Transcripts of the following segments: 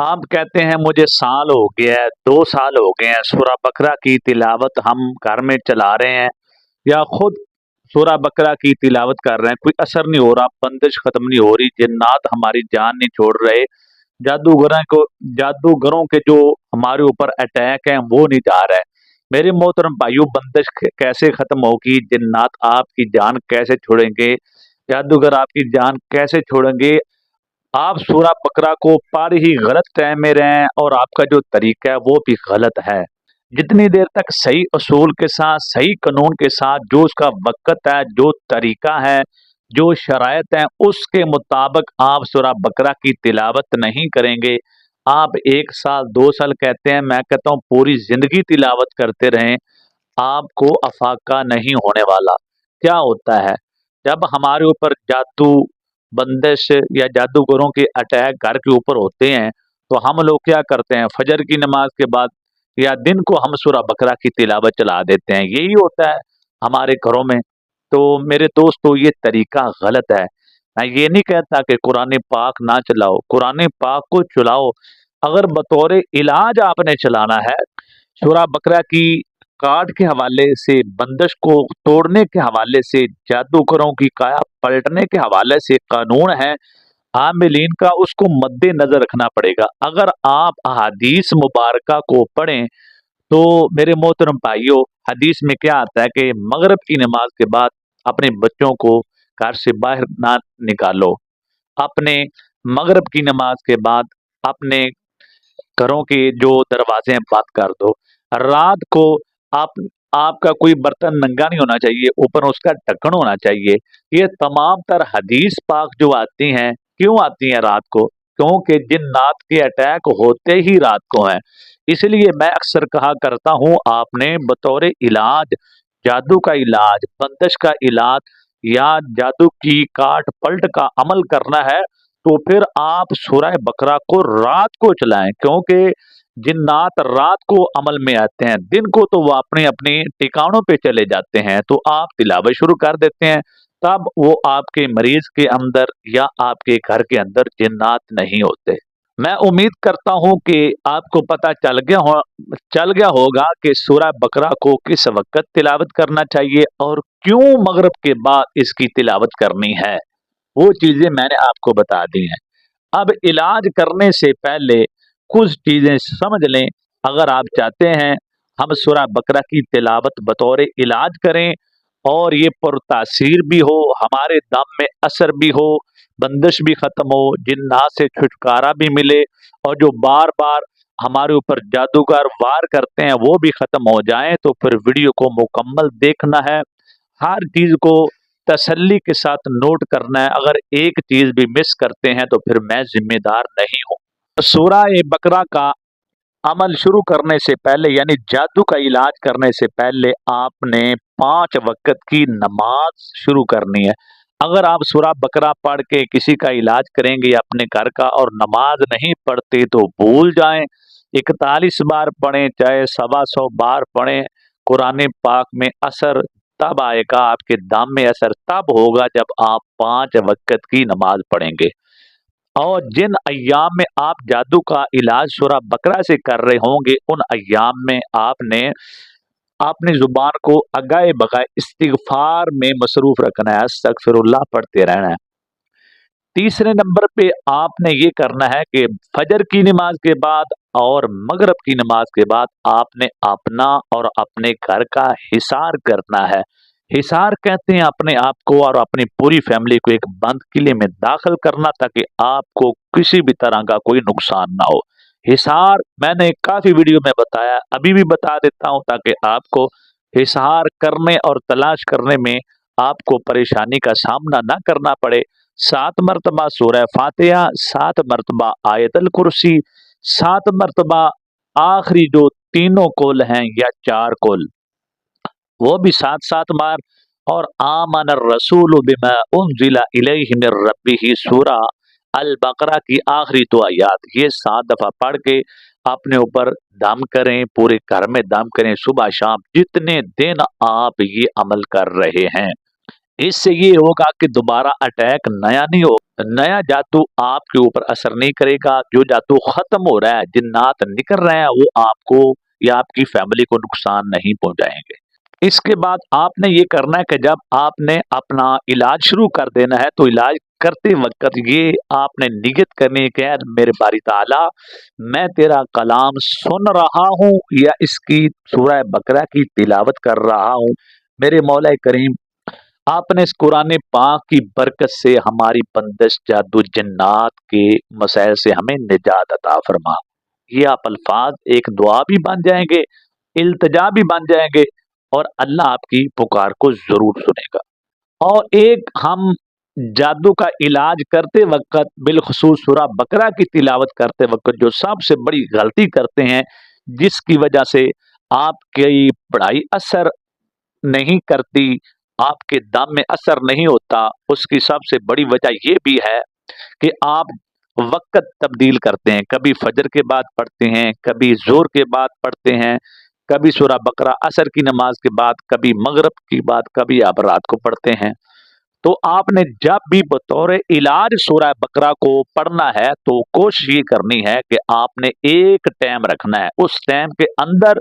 आप कहते हैं मुझे साल हो गया है, 2 साल हो गए हैं, सूरा बकरा की तिलावत हम घर में चला रहे हैं या खुद सूरा बकरा की तिलावत कर रहे हैं, कोई असर नहीं हो रहा, बंदिश खत्म नहीं हो रही, जिन्नात हमारी जान नहीं छोड़ रहे, जादूगरों को जादूगरों के जो हमारे ऊपर अटैक हैं वो नहीं जा रहा है। मेरे मोहतरम भाइयों, बंदिश कैसे खत्म होगी, जिन्नात आपकी जान कैसे छोड़ेंगे, जादूगर आपकी जान कैसे छोड़ेंगे। आप सूरा बकरा को पढ़ ही गलत टाइम में रहे हैं और आपका जो तरीका है वो भी गलत है। जितनी देर तक सही असूल के साथ, सही कानून के साथ, जो उसका वक़्त है, जो तरीका है, जो शराइत हैं, उसके मुताबिक आप सूरा बकरा की तिलावत नहीं करेंगे, आप 1 साल, 2 साल कहते हैं, मैं कहता हूँ पूरी ज़िंदगी तिलावत करते रहें, आपको अफ़ाक़ा नहीं होने वाला। क्या होता है, जब हमारे ऊपर जादू, बंदिश या जादूगरों के अटैक घर के ऊपर होते हैं, तो हम लोग क्या करते हैं, फजर की नमाज के बाद या दिन को हम सूरा बकरा की तिलावत चला देते हैं। यही होता है हमारे घरों में। तो मेरे दोस्तों, ये तरीका गलत है। मैं ये नहीं कहता कि कुरान पाक ना चलाओ, कुरान पाक को चलाओ। अगर बतौर इलाज आपने चलाना है, सूरा बकरा की काट के हवाले से, बंदिश को तोड़ने के हवाले से, जादूगरों की काया पलटने के हवाले से कानून है आमिलीन का, उसको मद्देनजर रखना पड़ेगा। अगर आप अहादीस मुबारका को पढ़ें तो मेरे मोहतरम भाइयों, हदीस में क्या आता है कि मगरिब की नमाज के बाद अपने बच्चों को घर से बाहर ना निकालो। अपने मगरिब की नमाज के बाद अपने घरों के जो दरवाजे हैं बंद कर दो। रात को आप आपका कोई बर्तन नंगा नहीं होना चाहिए, ऊपर उसका ढक्कन होना चाहिए। ये तमाम तर हदीस पाक जो आती हैं, क्यों आती हैं रात को? क्योंकि जिन्नात के अटैक होते ही रात को हैं। इसलिए मैं अक्सर कहा करता हूँ, आपने बतौर इलाज, जादू का इलाज, बंदिश का इलाज या जादू की काट पलट का अमल करना है, तो फिर आप सूरह बकरा को रात को चलाएं, क्योंकि जिन्नात रात को अमल में आते हैं, दिन को तो वो अपने अपने ठिकानों पे चले जाते हैं। तो आप तिलावत शुरू कर देते हैं, तब वो आपके मरीज के अंदर या आपके घर के अंदर जिन्नात नहीं होते। मैं उम्मीद करता हूं कि आपको पता चल गया होगा कि सूरह बकरा को किस वक्त तिलावत करना चाहिए और क्यों मगरिब के बाद इसकी तिलावत करनी है। वो चीजें मैंने आपको बता दी हैं। अब इलाज करने से पहले कुछ चीजें समझ लें। अगर आप चाहते हैं हम सूरह बकरा की तिलावत बतौर इलाज करें और ये पुरतासीर भी हो, हमारे दम में असर भी हो, बंदिश भी खत्म हो, जिन्नात से छुटकारा भी मिले और जो बार बार हमारे ऊपर जादूगर वार करते हैं वो भी खत्म हो जाएं, तो फिर वीडियो को मुकम्मल देखना है। हर चीज को तसल्ली के साथ नोट करना है। अगर एक चीज भी मिस करते हैं तो फिर मैं जिम्मेदार नहीं हूं। सूरह बकरा का अमल शुरू करने से पहले, यानी जादू का इलाज करने से पहले, आपने 5 वक्त की नमाज शुरू करनी है। अगर आप सूरह बकरा पढ़ के किसी का इलाज करेंगे अपने घर का और नमाज नहीं पढ़ते तो भूल जाएं। 41 बार पढ़ें, चाहे 125 बार पढ़ें, कुरान पाक में असर तब आएगा, आपके दाम में असर तब होगा जब आप 5 वक्त की नमाज पढ़ेंगे। और जिन अय्याम में आप जादू का इलाज सूरह बकरा से कर रहे होंगे, उन अय्याम में आपने अपनी जुबान को अगाए बगाए इस्तिगफार में मसरूफ रखना है, अस्तगफिरुल्लाह पढ़ते रहना है। तीसरे नंबर पे आपने ये करना है कि फजर की नमाज के बाद और मगरिब की नमाज के बाद आपने अपना और अपने घर का हिसार करना है। हिसार कहते हैं अपने आप को और अपनी पूरी फैमिली को एक बंद किले में दाखिल करना, ताकि आपको किसी भी तरह का कोई नुकसान ना हो। हिसार मैंने काफी वीडियो में बताया, अभी भी बता देता हूं, ताकि आपको हिसार करने और तलाश करने में आपको परेशानी का सामना ना करना पड़े। 7 मरतबा सूरह फातिहा, 7 मरतबा आयतल कुर्सी, 7 मरतबा आखिरी जो तीनों कुल हैं या 4 कुल, वो भी 7-7 बार। और आमन रसूल बिमा उनजिला इलैहि मिर रब्बिही सूरा अल बकरा की आखिरी 2 आयात, ये 7 दफा पढ़ के अपने ऊपर दम करें, पूरे घर में दम करें, सुबह शाम जितने दिन आप ये अमल कर रहे हैं। इससे ये होगा कि दोबारा अटैक नया नहीं हो, नया जादू आपके ऊपर असर नहीं करेगा। जो जादू खत्म हो रहा है, जिन्नात निकल रहे हैं, वो आपको या आपकी फैमिली को नुकसान नहीं पहुंचाएंगे। इसके बाद आपने ये करना है कि जब आपने अपना इलाज शुरू कर देना है, तो इलाज करते वक्त ये आपने नियत करनी है कि यार मेरे बारी ताला, मैं तेरा कलाम सुन रहा हूँ या इसकी सूरह बकरा की तिलावत कर रहा हूँ। मेरे मौला करीम, आपने इस कुरान पाक की बरकत से हमारी बंदिश जादू जन्नात के मसाइल से हमें निजात अता फरमा। ये आप अल्फाज एक दुआ भी बन जाएंगे, इल्तिजा भी बन जाएंगे, और अल्लाह आपकी पुकार को जरूर सुनेगा। और एक हम जादू का इलाज करते वक्त बिलखसूस सूरह बकरा की तिलावत करते वक्त जो सबसे बड़ी गलती करते हैं, जिसकी वजह से आपकी पढ़ाई असर नहीं करती, आपके दम में असर नहीं होता, उसकी सबसे बड़ी वजह यह भी है कि आप वक़्त तब्दील करते हैं। कभी फजर के बाद पढ़ते हैं, कभी ज़ोर के बाद पढ़ते हैं, कभी सूरह बकरा असर की नमाज के बाद, कभी मगरिब की बाद, कभी आप रात को पढ़ते हैं। तो आपने जब भी बतौर इलाज सूरह बकरा को पढ़ना है, तो कोशिश ये करनी है कि आपने एक टाइम रखना है। उस टाइम के अंदर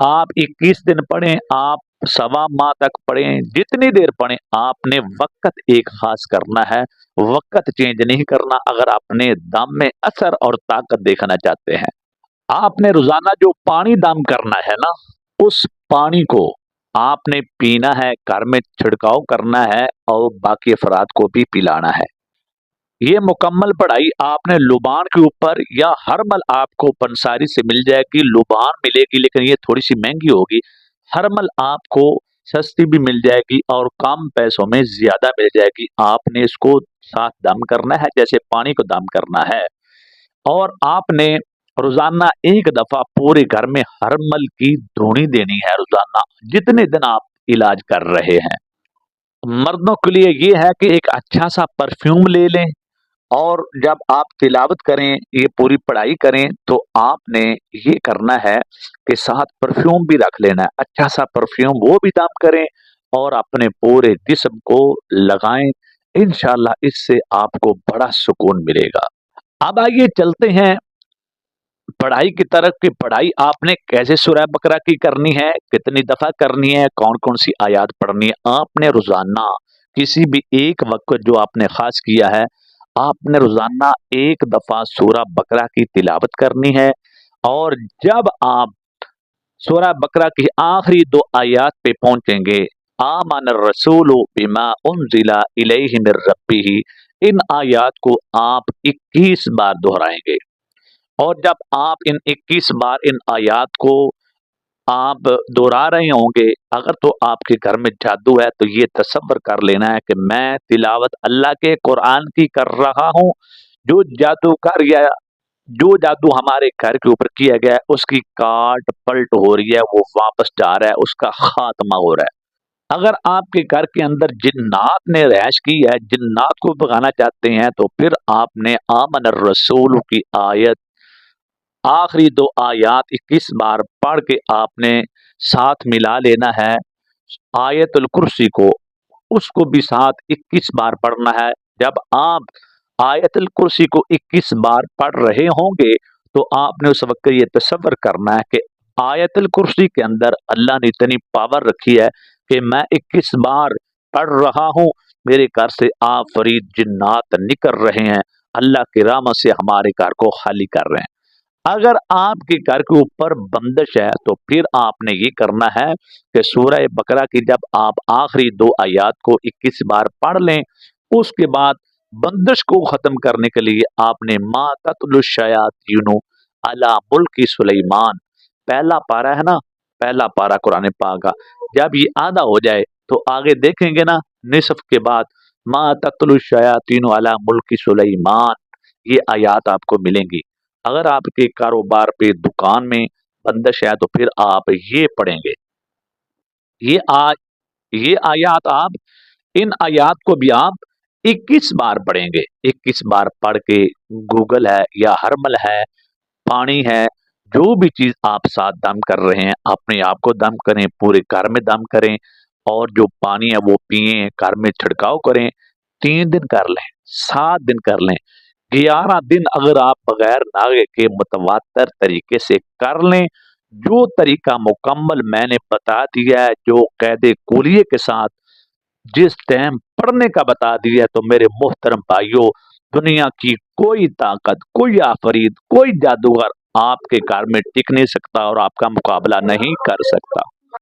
आप 21 दिन पढ़ें, आप सवा माह तक पढ़ें, जितनी देर पढ़ें, आपने वक़्त एक ख़ास करना है, वक़्त चेंज नहीं करना। अगर अपने दम में असर और ताकत देखना चाहते हैं, आपने रोज़ाना जो पानी दम करना है ना, उस पानी को आपने पीना है, घर में छिड़काव करना है और बाकी अफ़राद को भी पिलाना है। ये मुकम्मल पढ़ाई आपने लुबान के ऊपर या हरमल आपको पंसारी से मिल जाएगी। लुबान मिलेगी लेकिन ये थोड़ी सी महंगी होगी। हरमल आपको सस्ती भी मिल जाएगी और कम पैसों में ज्यादा मिल जाएगी। आपने इसको साथ दम करना है जैसे पानी को दम करना है, और आपने रोजाना एक दफा पूरे घर में हरमल की धूनी देनी है रोजाना, जितने दिन आप इलाज कर रहे हैं। मर्दों के लिए ये है कि एक अच्छा सा परफ्यूम ले लें, और जब आप तिलावत करें, ये पूरी पढ़ाई करें, तो आपने ये करना है कि साथ परफ्यूम भी रख लेना है। अच्छा सा परफ्यूम वो भी दाम करें और अपने पूरे जिस्म को लगाएं। इंशाल्लाह इससे आपको बड़ा सुकून मिलेगा। अब आइए चलते हैं पढ़ाई की तरफ कि पढ़ाई आपने कैसे सूरह बकरा की करनी है, कितनी दफा करनी है, कौन कौन सी आयात पढ़नी है। आपने रोजाना किसी भी एक वक्त जो आपने खास किया है, आपने रोजाना एक दफा सूरह बकरा की तिलावत करनी है। और जब आप सूरह बकरा की आखिरी दो आयात पे पहुंचेंगे, आमन रसूल बिमा उनजिला इलैहि मिर रब्बिही, इन आयात को आप 21 बार दोहराएंगे। और जब आप इन 21 बार इन आयात को आप दोहरा रहे होंगे, अगर तो आपके घर में जादू है, तो ये तसव्वुर कर लेना है कि मैं तिलावत अल्लाह के कुरान की कर रहा हूँ। जो जादूगर या जो जादू हमारे घर के ऊपर किया गया है, उसकी काट पलट हो रही है, वो वापस जा रहा है, उसका खात्मा हो रहा है। अगर आपके घर के अंदर जिन्नात ने रैश की है, जिन्नात को भगाना चाहते हैं, तो फिर आपने आमन रसूल की आयत आखिरी दो आयात 21 बार पढ़ के आपने साथ मिला लेना है। आयतुल कुर्सी को, उसको भी साथ 21 बार पढ़ना है। जब आप आयतुल कुर्सी को 21 बार पढ़ रहे होंगे, तो आपने उस वक्त ये तसव्वुर करना है कि आयतुल कुर्सी के अंदर अल्लाह ने इतनी पावर रखी है कि मैं 21 बार पढ़ रहा हूँ, मेरे घर से आफरीद जिन्नात निकल रहे हैं, अल्लाह की रहमत से हमारे घर को खाली कर रहे हैं। अगर आपके घर के ऊपर बंदिश है, तो फिर आपने ये करना है कि सूरह बकरा की जब आप आखिरी दो आयात को 21 बार पढ़ लें, उसके बाद बंदिश को खत्म करने के लिए आपने मा तत्लु शयातीनु अला मुल्की सुलेमान, पहला पारा है ना, पहला पारा कुरान पाक का, जब ये आधा हो जाए तो आगे देखेंगे ना, निसफ के बाद मा तत्लु शयातीनु अला मुल्की सुलेमान, ये आयात आपको मिलेंगी। अगर आपके कारोबार पे दुकान में बंदिश है, तो फिर आप ये पढ़ेंगे। ये आ ये आयात आप इन आयात को भी आप 21 बार पढ़ेंगे। 21 बार पढ़ के गूगल है या हरमल है, पानी है, जो भी चीज आप साथ दम कर रहे हैं, अपने आप को दम करें, पूरे घर में दम करें। اور جو پانی ہے وہ پئیں، گھر میں چھڑکاؤ کریں، 3 دن کر لیں، 7 دن کر لیں، 11 دن اگر آپ بغیر ناغے کے متواتر طریقے سے کر لیں، جو طریقہ مکمل میں نے بتا دیا ہے، جو قید کلیے کے ساتھ جس ٹائم پڑھنے کا بتا دیا ہے، تو میرے محترم بھائیوں، دنیا کی کوئی طاقت، کوئی آفرید، کوئی جادوگر آپ کے گھر میں ٹک نہیں سکتا اور آپ کا مقابلہ نہیں کر سکتا۔